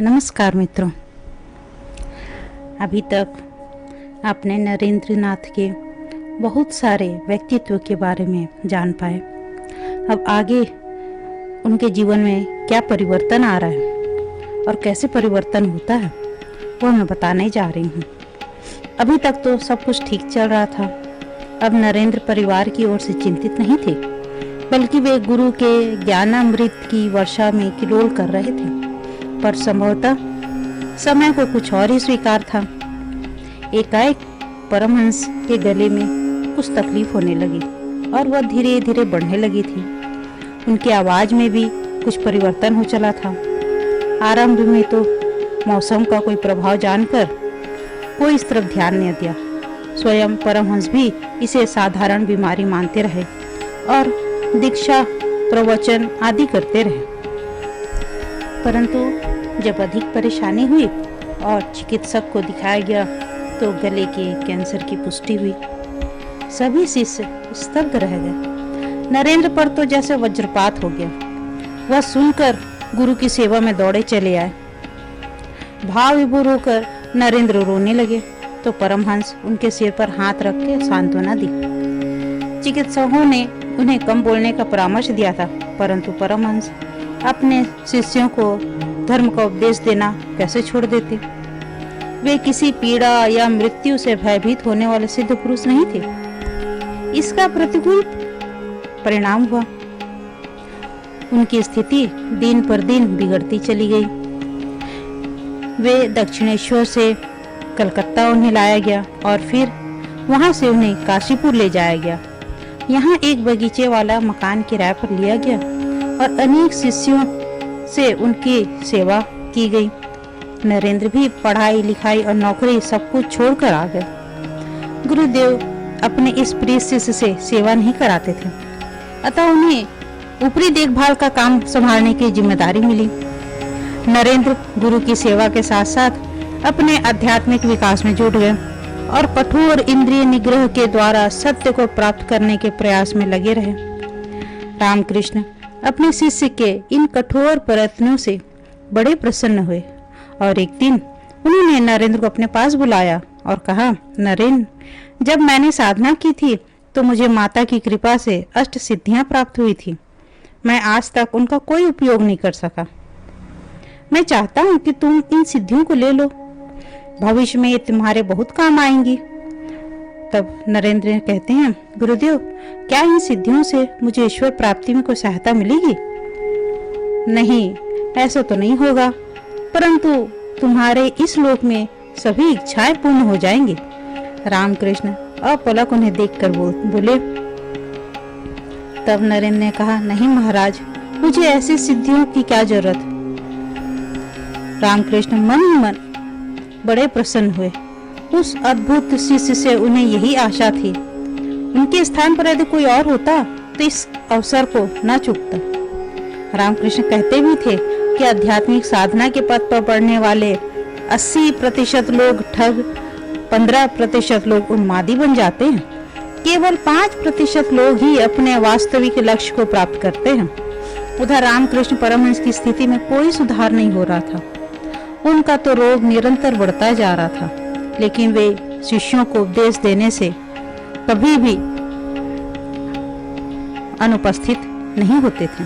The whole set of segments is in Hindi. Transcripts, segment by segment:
नमस्कार मित्रों। अभी तक आपने नरेंद्र नाथ के बहुत सारे व्यक्तित्व के बारे में जान पाए। अब आगे उनके जीवन में क्या परिवर्तन आ रहा है और कैसे परिवर्तन होता है वो मैं बताने जा रही हूँ। अभी तक तो सब कुछ ठीक चल रहा था। अब नरेंद्र परिवार की ओर से चिंतित नहीं थे, बल्कि वे गुरु के ज्ञानामृत की वर्षा में किलोल कर रहे थे। पर संभवतः समय को कुछ और ही स्वीकार था। एकाएक परमहंस के गले में कुछ तकलीफ होने लगी और वह धीरे धीरे बढ़ने लगी थी। उनकी आवाज में भी कुछ परिवर्तन हो चला था। आरंभ में तो मौसम का कोई प्रभाव जानकर कोई इस तरफ ध्यान नहीं दिया। स्वयं परमहंस भी इसे साधारण बीमारी मानते रहे और दीक्षा प्रवचन आदि करते रहे। परंतु जब अधिक परेशानी हुई और चिकित्सक को दिखाया गया तो गले के कैंसर की पुष्टि हुई। सभी शिष्य स्तब्ध रह गए। नरेंद्र पर तो जैसे वज्रपात हो गया। वह सुनकर गुरु की सेवा में दौड़े चले आए। भाव विभोर होकर नरेंद्र रोने लगे तो परमहंस उनके सिर पर हाथ रख के सांत्वना दी। चिकित्सकों ने उन्हें कम बोलने का परामर्श दिया था, परंतु परमहंस अपने शिष्यों को धर्म का उपदेश देना कैसे छोड़ देते। वे किसी पीड़ा या मृत्यु से भयभीत होने वाले सिद्ध पुरुष नहीं थे। इसका प्रतिकूल परिणाम हुआ। उनकी स्थिति दिन पर दिन बिगड़ती चली गई। वे दक्षिणेश्वर से कलकत्ता उन्हें लाया गया और फिर वहां से उन्हें काशीपुर ले जाया गया। यहाँ एक बगीचे वाला मकान किराए पर लिया गया और अनेक शिष्यों से उनकी सेवा की गई। नरेंद्र भी पढ़ाई लिखाई और नौकरी सब कुछ छोड़कर आ गए। गुरुदेव अपने इस प्रिय शिष्य से सेवा नहीं कराते थे, अतः उन्हें ऊपरी देखभाल का काम संभालने की जिम्मेदारी मिली। नरेंद्र गुरु की सेवा के साथ साथ अपने आध्यात्मिक विकास में जुट गए और कठोर इंद्रिय निग्रह के द्वारा सत्य को प्राप्त करने के प्रयास में लगे रहे। रामकृष्ण अपने शिष्य के इन कठोर प्रयत्नों से बड़े प्रसन्न हुए और एक दिन उन्होंने नरेंद्र को अपने पास बुलाया और कहा, नरेंद्र, जब मैंने साधना की थी तो मुझे माता की कृपा से अष्ट सिद्धियां प्राप्त हुई थी। मैं आज तक उनका कोई उपयोग नहीं कर सका। मैं चाहता हूं कि तुम इन सिद्धियों को ले लो। भविष्य में ये तुम्हारे बहुत काम आएंगी। तब नरेंद्र कहते हैं, गुरुदेव, क्या इन सिद्धियों से मुझे ईश्वर प्राप्ति में कोई सहायता मिलेगी? नहीं, ऐसा तो नहीं होगा, परंतु तुम्हारे इस लोक में सभी इच्छाएं पूर्ण हो जाएंगी। रामकृष्ण अपलक उन्हें देखकर बोले। तब नरेंद्र ने कहा, नहीं महाराज, मुझे ऐसी सिद्धियों की क्या जरूरत। रामकृष्ण मन ही मन बड़े प्रसन्न हुए। उस अद्भुत शिष्य से उन्हें यही आशा थी। उनके स्थान पर यदि कोई और होता तो इस अवसर को न चूकता। रामकृष्ण कहते भी थे कि आध्यात्मिक साधना के पथ पर बढ़ने वाले 80% लोग ठग, 15% लोग उन्मादी बन जाते हैं। केवल 5% लोग ही अपने वास्तविक लक्ष्य को प्राप्त करते हैं। उधर रामकृष्ण परमहंस की स्थिति में कोई सुधार नहीं हो रहा था। उनका तो रोग निरंतर बढ़ता जा रहा था, लेकिन वे शिष्यों को उपदेश देने से कभी भी अनुपस्थित नहीं होते थे।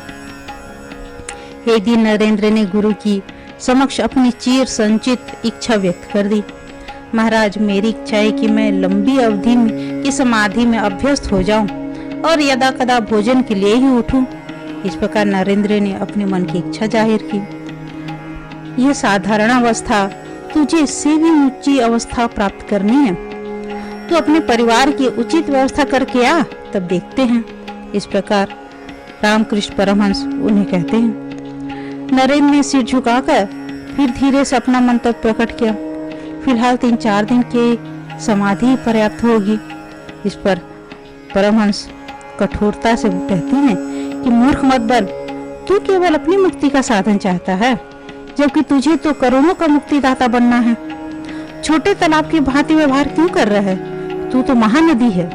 एक दिन नरेंद्र ने गुरु की समक्ष अपनी चिर संचित इच्छा व्यक्त कर दी। महाराज, मेरी इच्छा है कि मैं लंबी अवधि की समाधि में अभ्यस्त हो जाऊं और यदा कदा भोजन के लिए ही उठूं। इस प्रकार नरेंद्र ने अपने मन की इच्छा जाहिर की। यह साधारण अवस्था तुझे इससे भी ऊंची अवस्था प्राप्त करनी है। तू अपने परिवार की उचित व्यवस्था करके आ, तब देखते हैं। इस प्रकार रामकृष्ण परमहंस उन्हें कहते हैं। नरेंद्र ने सिर झुकाकर फिर धीरे से अपना मंतव्य प्रकट किया। फिलहाल 3-4 दिन की समाधि पर्याप्त होगी। इस पर परमहंस कठोरता से कहते हैं कि मूर्ख मत बन, तू केवल अपनी मुक्ति का साधन चाहता है, जबकि तुझे तो करोड़ों का मुक्तिदाता बनना है। छोटे तालाब की भांति व्यवहार क्यों कर रहा है? तू तो महानदी है।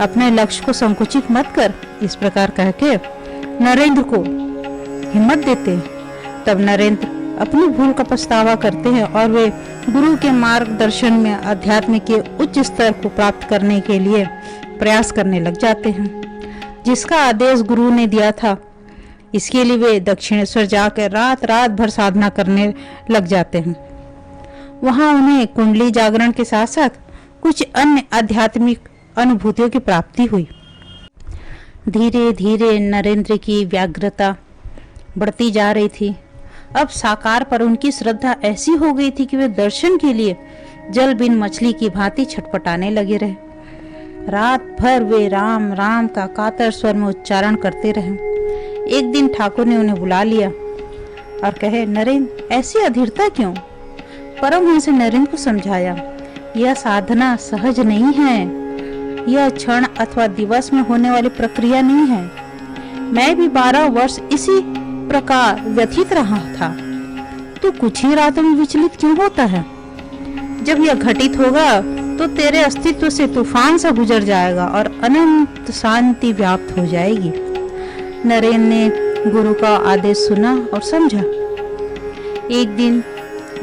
अपने लक्ष्य को संकुचित मत कर। इस प्रकार कह के नरेंद्र को हिम्मत देते। तब नरेंद्र अपनी भूल का पछतावा करते हैं और वे गुरु के मार्गदर्शन में अध्यात्म के उच्च स्तर को प्राप्त करने के लिए प्रयास करने लग जाते हैं। जिसका आदेश गुरु ने दिया था, इसके लिए वे दक्षिणेश्वर जाकर रात रात भर साधना करने लग जाते हैं। वहां उन्हें कुंडली जागरण के साथ साथ कुछ अन्य आध्यात्मिक अनुभूतियों की प्राप्ति हुई। धीरे धीरे नरेंद्र की व्यग्रता बढ़ती जा रही थी। अब साकार पर उनकी श्रद्धा ऐसी हो गई थी कि वे दर्शन के लिए जल बिन मछली की भांति छटपटाने लगे रहे। रात भर वे राम राम का कातर स्वर में उच्चारण करते रहे। एक दिन ठाकुर ने उन्हें बुला लिया और कहे, नरेंद्र, ऐसी अधीरता क्यों? परमहंस ने नरेंद्र को समझाया, यह साधना सहज नहीं है, यह क्षण अथवा दिवस में होने वाली प्रक्रिया नहीं है। मैं भी 12 वर्ष इसी प्रकार व्यथित रहा था, तो कुछ ही रातों में विचलित क्यों होता है? जब यह घटित होगा तो तेरे अस्तित्व से तूफान सा गुजर जाएगा और अनंत शांति व्याप्त हो जाएगी। नरेंद्र ने गुरु का आदेश सुना और समझा। एक दिन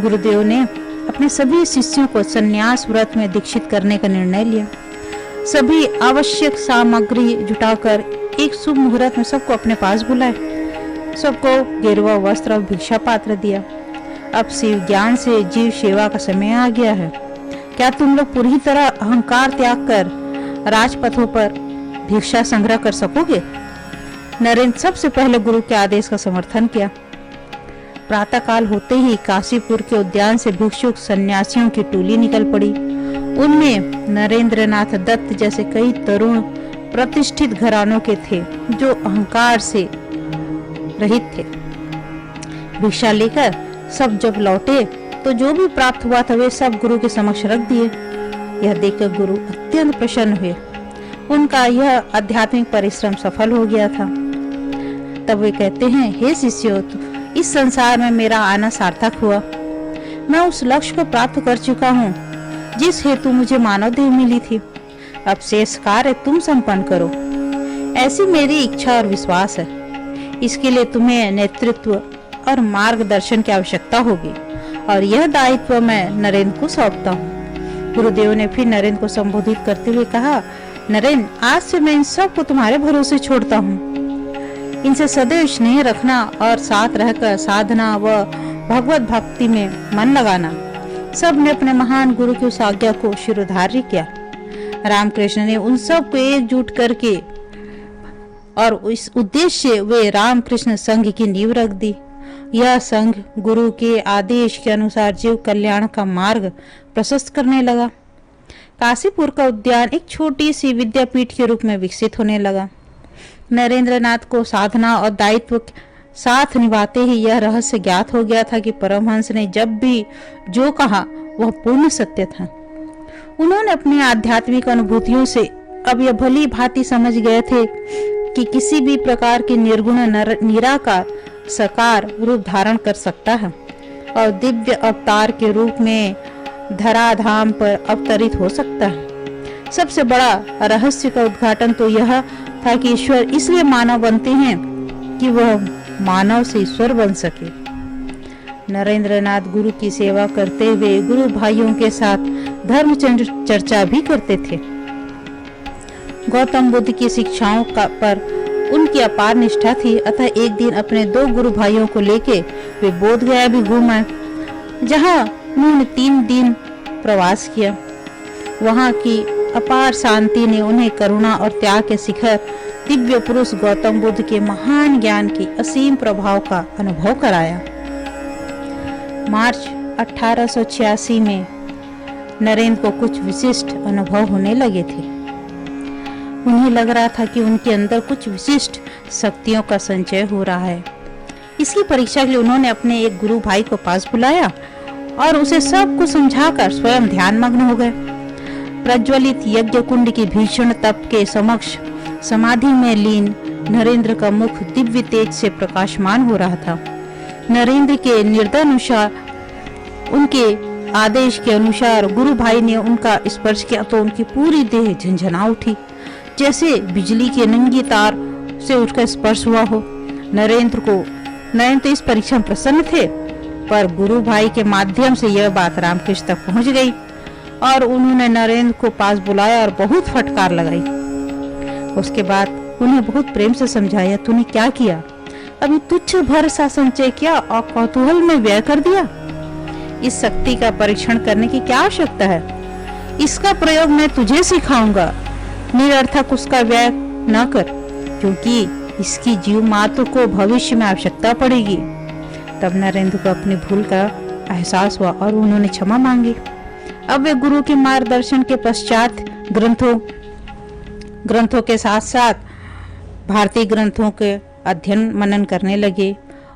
गुरुदेव ने अपने सभी शिष्यों को संन्यास व्रत में दीक्षित करने का निर्णय लिया। सभी आवश्यक सामग्री जुटाकर एक शुभ मुहूर्त में सबको अपने पास बुलाए। सबको गेरुआ वस्त्र और भिक्षा पात्र दिया। अब शिव ज्ञान से जीव सेवा का समय आ गया है। क्या तुम लोग पूरी तरह अहंकार त्याग कर राजपथों पर भिक्षा संग्रह कर सकोगे? नरेंद्र सबसे पहले गुरु के आदेश का समर्थन किया। प्रातःकाल होते ही काशीपुर के उद्यान से भिक्षुक सन्यासियों की टोली निकल पड़ी। उनमें नरेंद्रनाथ दत्त जैसे कई तरुण प्रतिष्ठित घरानों के थे जो अहंकार से रहित थे। भिक्षा लेकर सब जब लौटे तो जो भी प्राप्त हुआ था वे सब गुरु के समक्ष रख दिए। यह देखकर गुरु अत्यंत प्रसन्न हुए। उनका यह आध्यात्मिक परिश्रम सफल हो गया था। तब वे कहते हैं, हे शिष्यों, इस संसार में मेरा आना सार्थक हुआ। मैं उस लक्ष्य को प्राप्त कर चुका हूँ जिस हेतु मुझे मानव देह मिली थी। अब शेष कार्य तुम संपन्न करो, ऐसी मेरी इच्छा और विश्वास है। इसके लिए तुम्हें नेतृत्व और मार्गदर्शन की आवश्यकता होगी और यह दायित्व मैं नरेंद्र को सौंपता हूँ। गुरुदेव ने फिर नरेंद्र को संबोधित करते हुए कहा, नरेंद्र, आज से मैं इन सब को तुम्हारे भरोसे छोड़ता हूँ। इनसे सदैव स्नेह रखना और साथ रहकर साधना व भगवत भक्ति में मन लगाना। सब ने अपने महान गुरु की उस आज्ञा को शिरोधार्य किया। रामकृष्ण ने उन सब को एकजुट करके और इस उद्देश्य से वे रामकृष्ण संघ की नींव रख दी। यह संघ गुरु के आदेश के अनुसार जीव कल्याण का मार्ग प्रशस्त करने लगा। काशीपुर का उद्यान एक छोटी सी विद्यापीठ के रूप में विकसित होने लगा। नरेंद्रनाथ को साधना और दायित्व साथ निभाते ही यह रहस्य ज्ञात हो गया था कि परमहंस ने जब भी जो कहा वह पूर्ण सत्य था। उन्होंने अपनी आध्यात्मिक अनुभूतियों से अब यह भली भांति समझ गए थे कि किसी भी प्रकार के निर्गुण निराकार साकार रूप धारण कर सकता है और दिव्य अवतार के रूप में धराधाम पर अवतरित हो सकता है। सबसे बड़ा रहस्य का उद्घाटन तो यह था कि ईश्वर इसलिए मानव बनते हैं कि वह मानव से ईश्वर बन सके। नरेंद्रनाथ गुरु की सेवा करते हुए गुरु भाइयों के साथ धर्म चर्चा भी करते थे। गौतम बुद्ध की शिक्षाओं पर उनकी अपार निष्ठा थी। अतः एक दिन अपने 2 गुरु भाइयों को लेके वे बोध गया भी घूम आए, जहाँ उन्होंने 3 दिन प्रवास किया। वहाँ की अपार शांति ने उन्हें करुणा और त्याग के शिखर दिव्य पुरुष गौतम बुद्ध के महान ज्ञान की असीम प्रभाव का अनुभव कराया। मार्च 1886 में नरेंद्र को कुछ विशिष्ट अनुभव होने लगे थे। उन्हें लग रहा था कि उनके अंदर कुछ विशिष्ट शक्तियों का संचय हो रहा है। इसकी परीक्षा के लिए उन्होंने अपने एक गुरु भाई को पास बुलाया और उसे सब कुछ समझाकर स्वयं ध्यान मग्न हो गए। प्रज्वलित यज्ञ कुंड की भीषण तप के समक्ष समाधि में लीन नरेंद्र का मुख दिव्य तेज से प्रकाशमान हो रहा था। नरेंद्र के निर्देशानुसार, उनके आदेश के अनुसार गुरु भाई ने उनका स्पर्श किया तो उनकी पूरी देह झंझना उठी, जैसे बिजली के नंगी तार से उठकर स्पर्श हुआ हो। नरेंद्र तो इस परीक्षा में प्रसन्न थे। पर गुरु भाई के माध्यम से यह बात रामकृष्ण तक पहुंच गई और उन्होंने नरेंद्र को पास बुलाया और बहुत फटकार लगाई। उसके बाद उन्हें बहुत प्रेम से समझाया, तूने क्या किया? अभी तुच्छ भर सा संचय किया और कौतूहल में व्यय कर दिया। इस शक्ति का परीक्षण करने की क्या आवश्यकता है? इसका प्रयोग मैं तुझे सिखाऊंगा। निरर्थक उसका व्यय न कर, क्योंकि इसकी जीव मात्र को भविष्य में आवश्यकता पड़ेगी। तब नरेंद्र को अपनी भूल का एहसास हुआ और उन्होंने क्षमा मांगी। अब वे गुरु के मार्गदर्शन के पश्चात ग्रंथों के साथ साथ भारतीय ग्रंथों के अध्ययन मनन करने लगे।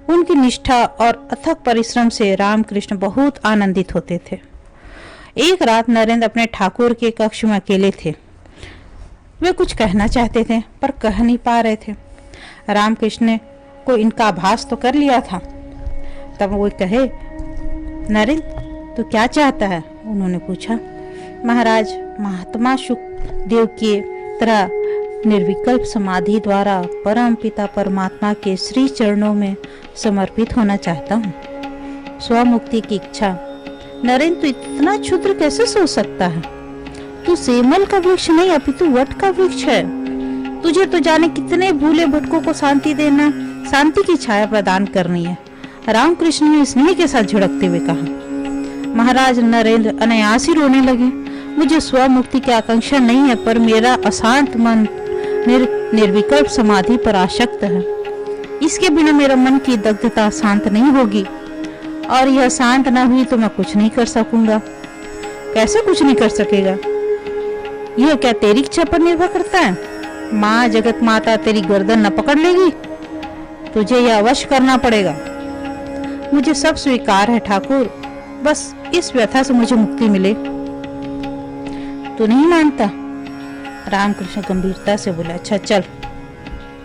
उनकी निष्ठा और अथक परिश्रम से रामकृष्ण बहुत आनंदित होते थे। एक रात नरेंद्र अपने ठाकुर के कक्ष में अकेले थे। वे कुछ कहना चाहते थे पर कह नहीं पा रहे थे। रामकृष्ण को इनका आभास तो कर लिया था। तब वो कहे, नरेंद्र तू क्या चाहता है? उन्होंने पूछा। महाराज, महात्मा सुखदेव की तरह निर्विकल्प समाधि द्वारा परम पिता परमात्मा के श्री चरणों में समर्पित होना चाहता हूँ। स्वमुक्ति की इच्छा। नरेंद्र, तू इतना क्षुद्र कैसे सोच सकता है? तू सेमल का वृक्ष नहीं अपितु वट का वृक्ष है। तुझे तो जाने कितने भूले भटकों को शांति देना, शांति की छाया प्रदान करनी है। रामकृष्ण ने स्नेह के साथ झिड़कते हुए कहा। महाराज, नरेंद्र अनायास ही रोने लगे। मुझे स्वमुक्ति की आकांक्षा नहीं है, पर मेरा अशांत मन निर्विकल्प समाधि पर आसक्त है। इसके बिना मेरा मन की दग्धता शांत नहीं होगी, और यह शांत न हुई तो मैं कुछ नहीं कर सकूंगा। कैसे कुछ नहीं कर सकेगा? यह क्या तेरी इच्छा पर निर्भर करता है? माँ जगत माता तेरी गर्दन न पकड़ लेगी? तुझे यह अवश्य करना पड़ेगा। मुझे सब स्वीकार है ठाकुर, बस इस व्यथा से मुझे मुक्ति मिले। तू नहीं मानता? रामकृष्ण गंभीरता से बोले। अच्छा चल,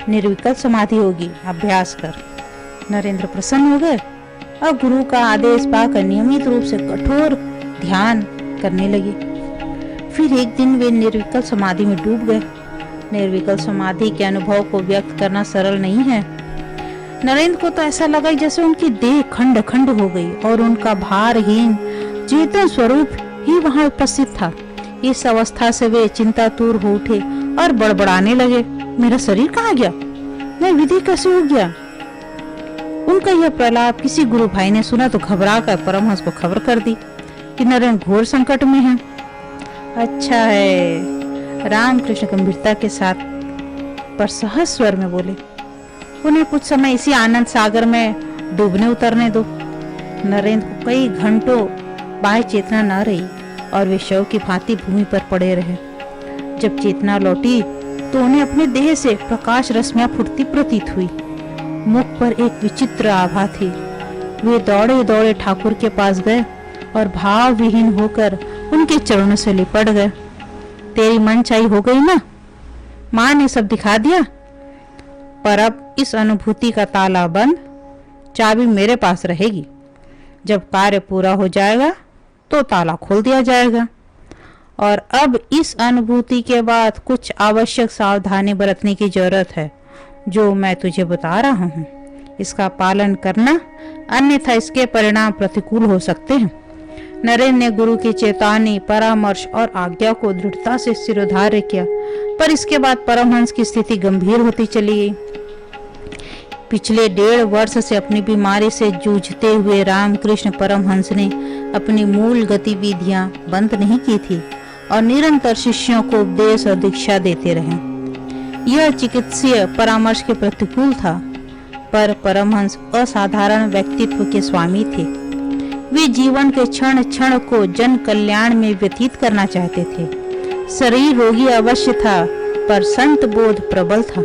निर्विकल्प समाधि होगी, अभ्यास कर। नरेंद्र प्रसन्न हो गए और गुरु का आदेश पाकर नियमित रूप से कठोर ध्यान करने लगे। फिर एक दिन वे निर्विकल्प समाधि में डूब गए। निर्विकल्प समाधि के अनुभव को व्यक्त करना सरल नहीं है। नरेंद्र को तो ऐसा लगा जैसे उनकी देह खंड खंड हो गई और उनका भारहीन चेतन स्वरूप ही वहां उपस्थित था। इस अवस्था से वे चिंतातुर हो उठे और बड़बड़ाने लगे, मेरा शरीर कहाँ गया? मैं विधि कैसे हो गया? उनका यह प्रलाप किसी गुरु भाई ने सुना तो घबरा कर परमहंस को खबर कर दी कि नरेंद्र घोर संकट में है। अच्छा है, रामकृष्ण गंभीरता के साथ पर सहज स्वर में बोले, उन्हें कुछ समय इसी आनंद सागर में डूबने उतरने दो। नरेंद्र को कई घंटों बाह्य चेतना न रही और वे शव की भांति भूमि पर पड़े रहे। जब चेतना लौटी तो उन्हें अपने देह से प्रकाश रश्मियां फुटती प्रतीत हुई। मुख पर एक विचित्र आभा थी। वे दौड़े दौड़े ठाकुर के पास गए और भाव विहीन होकर उनके चरणों से लिपट गए। तेरी मनचाही हो गई ना? माँ ने सब दिखा दिया, पर अब इस अनुभूति का ताला बंद, चाबी मेरे पास रहेगी। जब कार्य पूरा हो जाएगा तो ताला खोल दिया जाएगा। और अब इस अनुभूति के बाद कुछ आवश्यक सावधानी बरतने की जरूरत है, जो मैं तुझे बता रहा हूँ। इसका पालन करना, अन्यथा इसके परिणाम प्रतिकूल हो सकते हैं। नरेंद्र ने गुरु की चेतावनी, परामर्श और आज्ञा को दृढ़ता से सिरोधार्य किया, पर इसके बाद परमहंस की स्थिति गंभीर होती चली गई। पिछले 1.5 वर्ष से अपनी बीमारी से जूझते हुए रामकृष्ण परमहंस ने अपनी मूल गतिविधियां बंद नहीं की थी और निरंतर शिष्यों को उपदेश और दीक्षा देते रहे। यह चिकित्सीय परामर्श के प्रतिकूल था, पर परमहंस असाधारण व्यक्तित्व के स्वामी थे। वे जीवन के क्षण क्षण को जन कल्याण में व्यतीत करना चाहते थे। शरीर रोगी अवश्य था, पर संत बोध प्रबल था।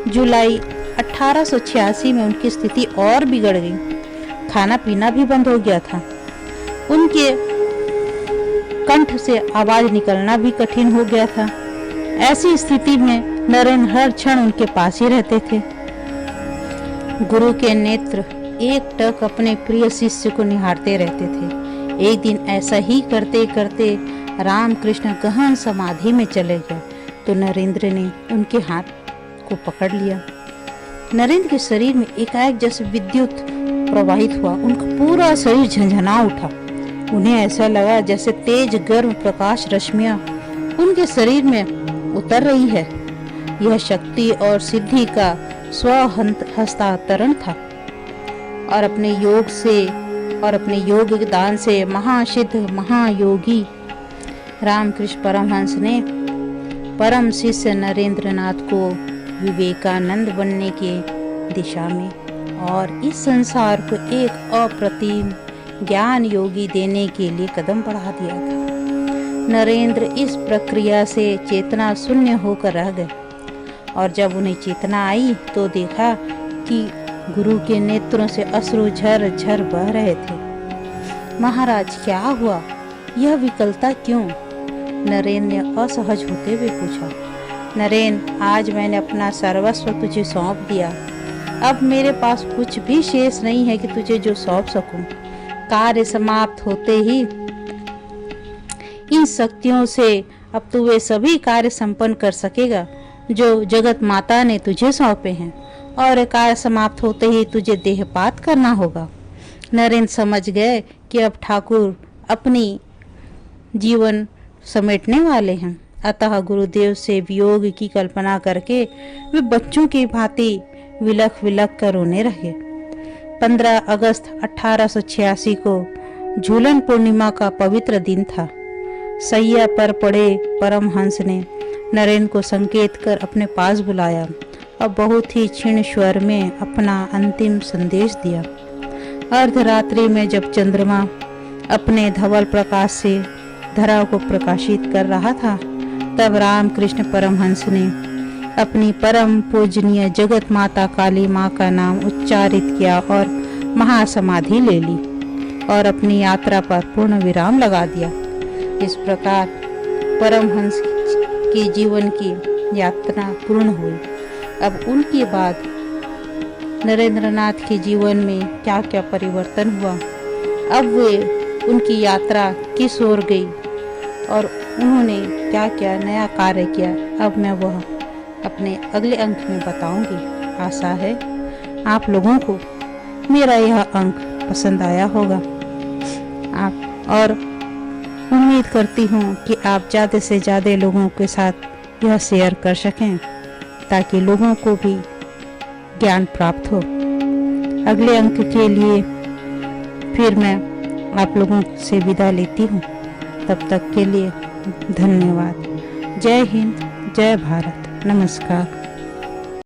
जुलाई 1886 में उनकी स्थिति और बिगड़ गई। खाना पीना भी बंद हो गया था। उनके कंठ से आवाज निकलना भी कठिन हो गया था। ऐसी स्थिति में नरेंद्र हर क्षण उनके पास ही रहते थे। गुरु के नेत्र एकटक अपने प्रिय शिष्य को निहारते रहते थे। एक दिन ऐसा ही करते करते रामकृष्ण गहन समाधि में चले गए तो नरेंद्र ने उनके हाथ को पकड़ लिया। नरेंद्र के शरीर में एकाएक जैसे विद्युत प्रवाहित हुआ। उनका पूरा शरीर झंझना उठा। उन्हें ऐसा लगा जैसे तेज गर्म प्रकाश रश्मियां उनके शरीर में उतर रही है। यह शक्ति और सिद्धि का स्व हस्तांतरण था और अपने योग दान से महासिद्ध महायोगी रामकृष्ण परमहंस ने परम शिष्य नरेंद्रनाथ को विवेकानंद बनने के दिशा में और इस संसार को एक अप्रतिम ज्ञान योगी देने के लिए कदम बढ़ा दिया था। नरेंद्र इस प्रक्रिया से चेतना शून्य होकर रह गए और जब उन्हें चेतना आई तो देखा कि गुरु के नेत्रों से अश्रु झर झर बह रहे थे। महाराज, क्या हुआ? यह विकलता क्यों? नरेंद्र ने असहज होते हुए पूछा। नरेंद्र, आज मैंने अपना सर्वस्व तुझे सौंप दिया। अब मेरे पास कुछ भी शेष नहीं है कि तुझे जो सौंप सकूं। कार्य समाप्त होते ही इन शक्तियों से अब तू वे सभी कार्य संपन्न कर सकेगा जो जगत माता ने तुझे सौंपे हैं, और कार्य समाप्त होते ही तुझे देहपात करना होगा। नरेंद्र समझ गए कि अब ठाकुर अपनी जीवन समेटने वाले हैं, अतः गुरुदेव से वियोग की कल्पना करके वे बच्चों की भांति विलख विलख कर रोने रहे। 15 अगस्त 1886 को झूलन पूर्णिमा का पवित्र दिन था। सैया पर पड़े परमहंस ने नरेंद्र को संकेत कर अपने पास बुलाया और बहुत ही क्षीण स्वर में अपना अंतिम संदेश दिया। अर्धरात्रि में जब चंद्रमा अपने धवल प्रकाश से धरा को प्रकाशित कर रहा था, तब रामकृष्ण परमहंस ने अपनी परम पूजनीय जगत माता काली माँ का नाम उच्चारित किया और महासमाधि ले ली और अपनी यात्रा पर पूर्ण विराम लगा दिया। इस प्रकार परमहंस की जीवन की यात्रा पूर्ण हुई। अब उनके बाद नरेंद्रनाथ के जीवन में क्या क्या परिवर्तन हुआ, अब वे उनकी यात्रा किस ओर गई और उन्होंने क्या क्या नया कार्य किया, अब मैं वह अपने अगले अंक में बताऊंगी। आशा है आप लोगों को मेरा यह अंक पसंद आया होगा और उम्मीद करती हूँ कि आप ज़्यादा से ज़्यादा लोगों के साथ यह शेयर कर सकें ताकि लोगों को भी ज्ञान प्राप्त हो। अगले अंक के लिए फिर मैं आप लोगों से विदा लेती हूँ। तब तक के लिए धन्यवाद। जय हिंद, जय भारत, नमस्कार।